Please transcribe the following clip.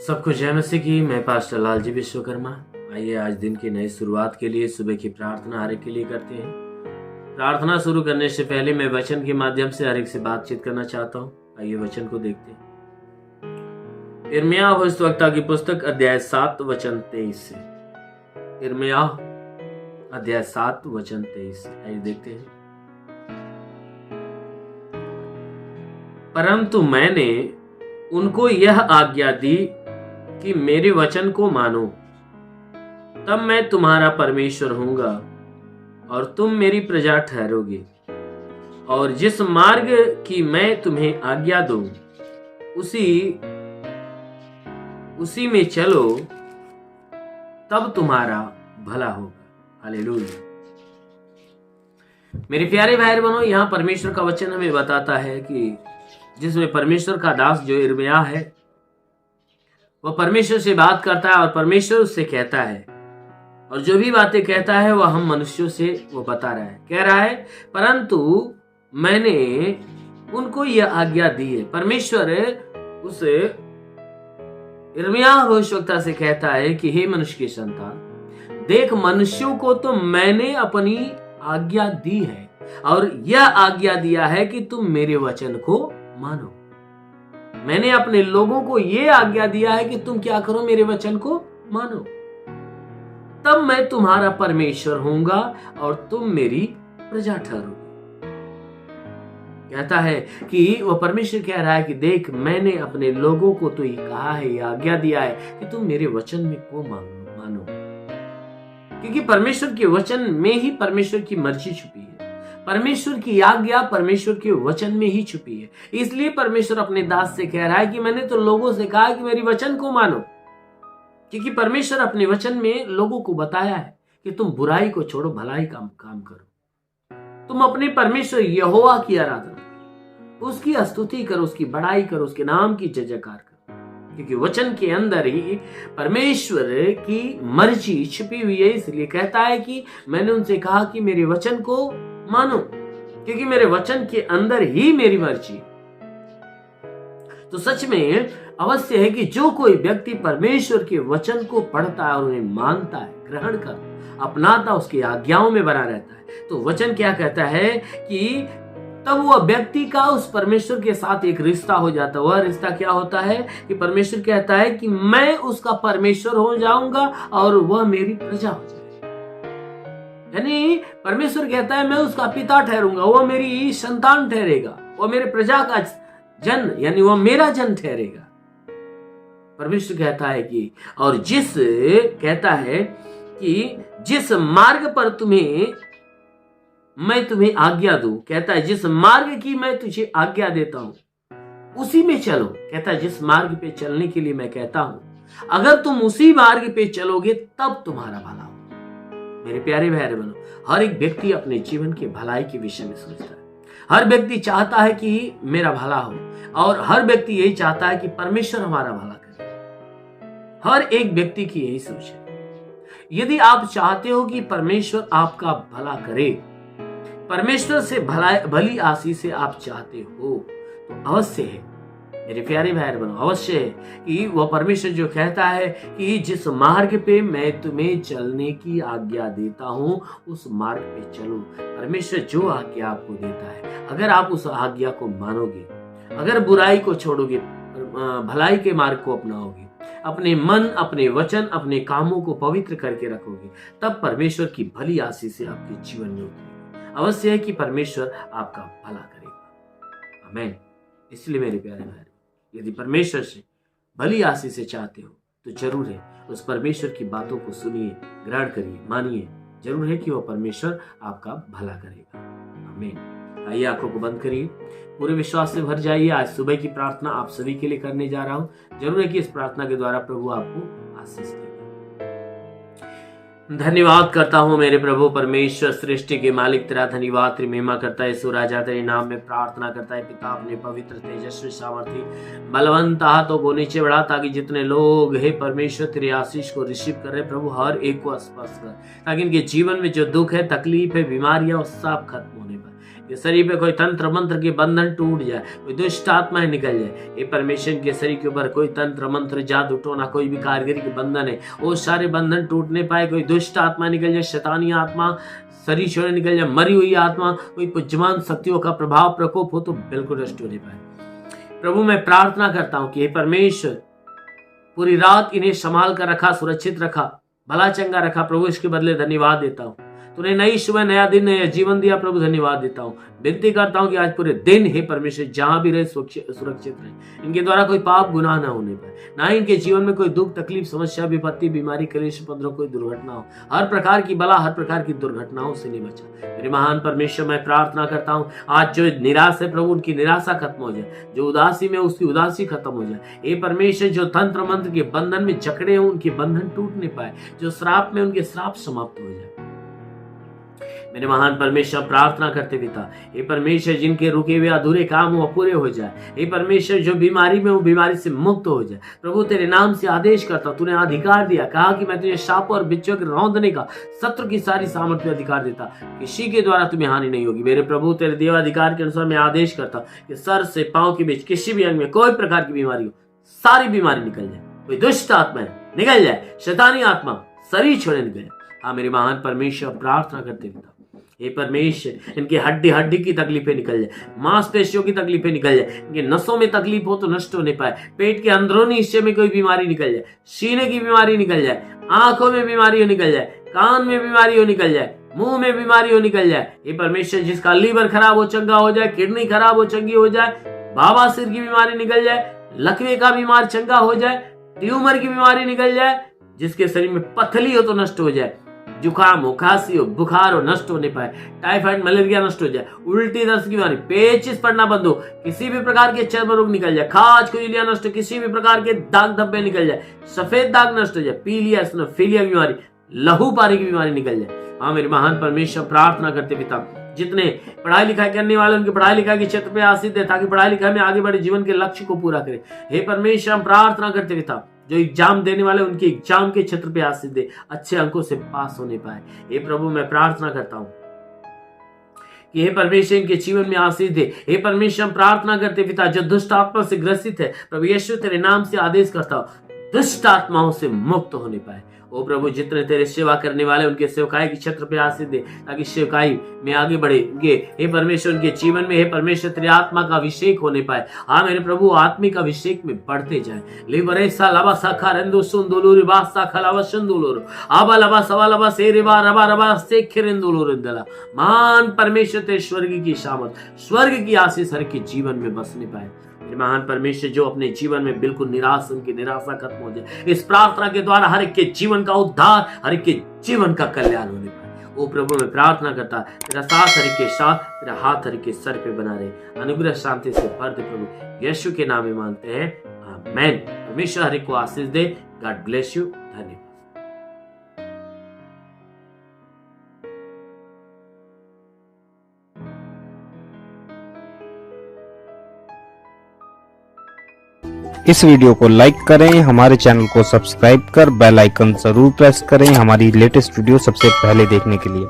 सबको जय मसीह की। मैं पास्टर लालजी विश्वकर्मा। आइए आज दिन की नई शुरुआत के लिए सुबह की प्रार्थना हर एक के लिए करते हैं। प्रार्थना शुरू करने से पहले मैं वचन के माध्यम से हर एक से बातचीत करना चाहता हूँ। आइए वचन को देखते हैं। यिर्मयाह भविष्यवक्ता की पुस्तक अध्याय 7 वचन 23 से। यिर्मयाह अध्याय 7 वचन 23 से आइए देखते हैं। परंतु मैंने उनको यह आज्ञा दी कि मेरे वचन को मानो, तब मैं तुम्हारा परमेश्वर हूंगा और तुम मेरी प्रजा ठहरोगे। और जिस मार्ग की मैं तुम्हें आज्ञा दूं उसी में चलो, तब तुम्हारा भला होगा। हालेलुया। मेरे प्यारे भाई बहनों, यहाँ परमेश्वर का वचन हमें बताता है कि जिसमें परमेश्वर का दास जो यिर्मयाह है, वह परमेश्वर से बात करता है और परमेश्वर उससे कहता है, और जो भी बातें कहता है वह हम मनुष्यों से वो बता रहा है। कह रहा है परंतु मैंने उनको यह आज्ञा दी है। परमेश्वर उस यिर्मयाह भविष्यवक्ता से कहता है कि हे मनुष्य की संतान, देख, मनुष्यों को तो मैंने अपनी आज्ञा दी है और यह आज्ञा दिया है कि तुम मेरे वचन को मानो। मैंने अपने लोगों को यह आज्ञा दिया है कि तुम क्या करो, मेरे वचन को मानो, तब मैं तुम्हारा परमेश्वर होऊंगा और तुम मेरी प्रजा ठहरोगे। कहता है कि वह परमेश्वर कह रहा है कि देख, मैंने अपने लोगों को तो ये कहा है, यह आज्ञा दिया है कि तुम मेरे वचन में को मानो, क्योंकि परमेश्वर के वचन में ही परमेश्वर की मर्जी छुपी है। परमेश्वर की आज्ञा परमेश्वर के वचन में ही छुपी है। इसलिए परमेश्वर अपने दास से कह रहा है कि मैंने तो लोगों से कहा कि मेरी वचन को मानो, क्योंकि परमेश्वर अपने वचन में लोगों को बताया है कि तुम बुराई को छोड़ो, भलाई का काम करो। तुम अपने परमेश्वर यहोवा की आराधना करो, उसकी स्तुति करो, उसकी बड़ाई करो, उसके नाम की जय जयकार करो, क्योंकि वचन के अंदर ही परमेश्वर की मर्जी छिपी हुई है। इसलिए कहता है कि मैंने उनसे कहा कि मेरे वचन को मानो, क्योंकि मेरे वचन के अंदर ही मेरी मर्जी। तो सच में अवश्य है कि जो कोई व्यक्ति परमेश्वर के वचन को पढ़ता है और उन्हें मानता है, ग्रहण करता, अपनाता, उसकी आज्ञाओं में बना रहता है, तो वचन क्या कहता है कि तब वह व्यक्ति का उस परमेश्वर के साथ एक रिश्ता हो जाता है। वह रिश्ता क्या होता है कि परमेश्वर कहता है कि मैं उसका परमेश्वर हो जाऊंगा और वह मेरी प्रजा हो जाएगी। यानी परमेश्वर कहता है मैं उसका पिता ठहरूंगा, वह मेरी संतान ठहरेगा, वह मेरे प्रजा का जन यानी वह मेरा जन ठहरेगा। परमेश्वर कहता है कि और कहता है कि जिस मार्ग पर मैं तुम्हें आज्ञा दूं, कहता है जिस मार्ग की मैं तुझे आज्ञा देता हूं उसी में चलो। कहता है जिस मार्ग पे चलने के लिए मैं कहता हूं, अगर तुम उसी मार्ग पे चलोगे तब तुम्हारा भला हो। मेरे प्यारे भाई बहनों, हर एक व्यक्ति अपने जीवन के भलाई के विषय में सोचता है। हर व्यक्ति चाहता है कि मेरा भला हो, और हर व्यक्ति यही चाहता है कि परमेश्वर हमारा भला करे। हर एक व्यक्ति की यही सोच है। यदि आप चाहते हो कि परमेश्वर आपका भला करे, परमेश्वर से भली आशीष से आप चाहते हो, तो अवश्य है मेरे प्यारे भाई बहनों, अवश्य है कि वह परमेश्वर जो कहता है कि जिस मार्ग पे मैं तुम्हें चलने की आज्ञा देता हूं उस मार्ग पे चलो। परमेश्वर जो आज्ञा आपको देता है, अगर आप उस आज्ञा को मानोगे, अगर बुराई को छोड़ोगे, भलाई के मार्ग को अपनाओगे, अपने मन, अपने वचन, अपने कामों को पवित्र करके रखोगे, तब परमेश्वर की भली आशीष से आपके जीवन में उतरेगी। अवश्य है कि परमेश्वर आपका भला करेगा। आमीन। इसलिए मेरे प्यारे भाई, यदि परमेश्वर से भली आशीष से चाहते हो तो जरूर है उस परमेश्वर की बातों को सुनिए, ग्रहण करिए, मानिए। जरूर है कि वह परमेश्वर आपका भला करेगा। आमीन। आइए आंखों को बंद करिए, पूरे विश्वास से भर जाइए। आज सुबह की प्रार्थना आप सभी के लिए करने जा रहा हूं। जरूर है कि इस प्रार्थना के द्वारा प्रभु आपको आशीष देगा। धन्यवाद करता हूँ मेरे प्रभु परमेश्वर, सृष्टि के मालिक, तेरा धन्यवाद, तेरी महिमा करता है। यीशु राजा तेरे नाम में प्रार्थना करता है। पिता अपने पवित्र, तेजस्वी, सामर्थी, बलवंत हाथों को नीचे बढ़ा, ताकि जितने लोग हे परमेश्वर तेरी आशीष को रिसीव कर रहे प्रभु, हर एक को स्पर्श कर, ताकि इनके जीवन में जो दुख है, तकलीफ है, बीमारियां, सब खत्म होने पर के शरीर पे कोई तंत्र मंत्र के बंधन टूट जाए, कोई दुष्ट आत्माएं निकल जाए। ये परमेश्वर के शरीर के ऊपर कोई तंत्र मंत्र जादू टोना कोई भी कारीगरी के बंधन है वो सारे बंधन टूटने पाए। कोई दुष्ट आत्मा निकल जाए, शैतानी आत्मा शरीर छोड़े निकल जाए, मरी हुई आत्मा, कोई पुज्यमान शक्तियों का प्रभाव प्रकोप हो तो बिल्कुल नष्ट हो नहीं पाए। प्रभु मैं प्रार्थना करता हूँ कि हे परमेश्वर पूरी रात इन्हें संभाल कर रखा, सुरक्षित रखा, भला चंगा रखा। प्रभु इसके बदले धन्यवाद देता हूँ। तूने नई सुबह, नया दिन, नया जीवन दिया। प्रभु धन्यवाद देता हूँ। विनती करता हूँ कि आज पूरे दिन हे परमेश्वर जहां भी रहे सुरक्षित रहे, इनके द्वारा कोई पाप गुनाह ना होने पाए, ना इनके जीवन में कोई दुख तकलीफ समस्या विपत्ति बीमारी कलेश उपद्रव कोई दुर्घटना हो, हर प्रकार की बला हर प्रकार की दुर्घटनाओं से नहीं बचा। मेरे महान परमेश्वर मैं प्रार्थना करता हूँ आज जो निराश है प्रभु उनकी निराशा खत्म हो जाए, जो उदासी में उसकी उदासी खत्म हो जाए। हे परमेश्वर जो तंत्र मंत्र के बंधन में जकड़े हो उनके बंधन टूट नहीं पाए, जो श्राप में उनके श्राप समाप्त हो जाए। मेरे महान परमेश्वर प्रार्थना करते पिता, हे परमेश्वर जिनके रुके हुए अधूरे काम वो पूरे हो जाए। हे परमेश्वर जो बीमारी में वो बीमारी से मुक्त हो जाए। प्रभु तेरे नाम से आदेश करता, तूने अधिकार दिया, कहा कि मैं तुझे सांपों और बिच्छुओं के रौंदने का शत्रु की सारी सामर्थ्य अधिकार देता, किसी के द्वारा तुम्हें हानि नहीं होगी। मेरे प्रभु तेरे देवाधिकार के अनुसार मैं आदेश करता कि सर से पांव के बीच किसी भी अंग में कोई प्रकार की बीमारी हो, सारी बीमारी निकल जाए, कोई दुष्ट आत्मा निकल जाए, शैतानी आत्मा शरीर छोड़े निकल जाए। हाँ मेरे महान परमेश्वर प्रार्थना करते पिता, हे परमेश्वर इनकी हड्डी हड्डी की तकलीफें निकल जाए, मांसपेशियों की तकलीफें निकल जाए, इनके नसों में तकलीफ हो तो नष्ट होने पाए, पेट के अंदरूनी हिस्से में कोई बीमारी निकल जाए, सीने की बीमारी निकल जाए, आंखों में बीमारी हो निकल जाए, कान में बीमारी हो निकल जाए, मुंह में बीमारी हो निकल जाए। हे परमेश्वर जिसका लीवर खराब हो चंगा हो जाए, किडनी खराब हो चंगी हो जाए, बवासीर की बीमारी निकल जाए, लकवे का बीमार चंगा हो जाए, ट्यूमर की बीमारी निकल जाए, जिसके शरीर में पथली हो तो नष्ट हो जाए, जुकाम हो खांसी हो बुखार हो नष्ट होने पाए, टाइफाइड मलेरिया नष्ट हो जाए, उल्टी दस्त की बीमारी, पेचिस पड़ना बंद हो, किसी भी प्रकार के चर्म रोग निकल जाए, खाज खुजलियां नष्ट हो, किसी भी प्रकार के दाग धब्बे निकल जाए, सफेद दाग नष्ट हो जाए, पीलिया स्नोफिलिया की बीमारी, लहू पारी की बीमारी निकल जाए। हाँ मेरे महान परमेश्वर प्रार्थना करते पिता, जितने पढ़ाई लिखाई करने वाले उनकी पढ़ाई लिखाई के क्षेत्र पे आशीष दे ताकि पढ़ाई लिखाई में आगे बढ़े जीवन के लक्ष्य को पूरा करे। हे परमेश्वर हम प्रार्थना करते पिता, जो एग्जाम देने वाले उनके एग्जाम के क्षेत्र पे आशीष दे, अच्छे अंकों से पास होने पाए। हे प्रभु मैं प्रार्थना करता हूँ कि हे परमेश्वर इनके जीवन में आशीष दे। हे परमेश्वर हम प्रार्थना करते पिता, जो दुष्ट आत्मा से ग्रसित है प्रभु यीशु तेरे नाम से आदेश करता हूँ दुष्ट आत्माओं से मुक्त होने पाए। ओ प्रभु जितने तेरे सेवा करने वाले उनके सेवकाई के क्षेत्र पे आशीष दे ताकि सेवकाई में आगे बढ़े उनके। हे परमेश्वर उनके जीवन में हे परमेश्वर तेरे आत्मा का अभिषेक होने पाए। हाँ मेरे प्रभु आत्मिक अभिषेक में बढ़ते जाए। लिबरेसा लबा साखा रेंदो सुंदुलु रिबा साखा लबा सुंदुलु आबा लबा सवा लबा से रिबा रबा रबा से खिरेंदुलु रिंदला। मान परमेश्वर तेरे स्वर्ग की शामत स्वर्ग की आशीष हर के जीवन में बसने पाए। महान परमेश्वर जो अपने जीवन में बिल्कुल निराश उनकी निराशा खत्म हो जाए, इस प्रार्थना के द्वारा हर एक के जीवन का उद्धार हर एक के जीवन का कल्याण होने पाए। ओ प्रभु मैं प्रार्थना करता तेरा साथ हर एक के साथ, तेरा हाथ हर एक के सर पे बना रहे, अनुग्रह शांति से भर दे प्रभु यीशु के नाम में मांगते हैं आमीन। परमेश्वर हर एक को आशीष दे। God bless you. धन्यवाद। इस वीडियो को लाइक करें, हमारे चैनल को सब्सक्राइब कर बेल आइकन जरूर प्रेस करें हमारी लेटेस्ट वीडियो सबसे पहले देखने के लिए।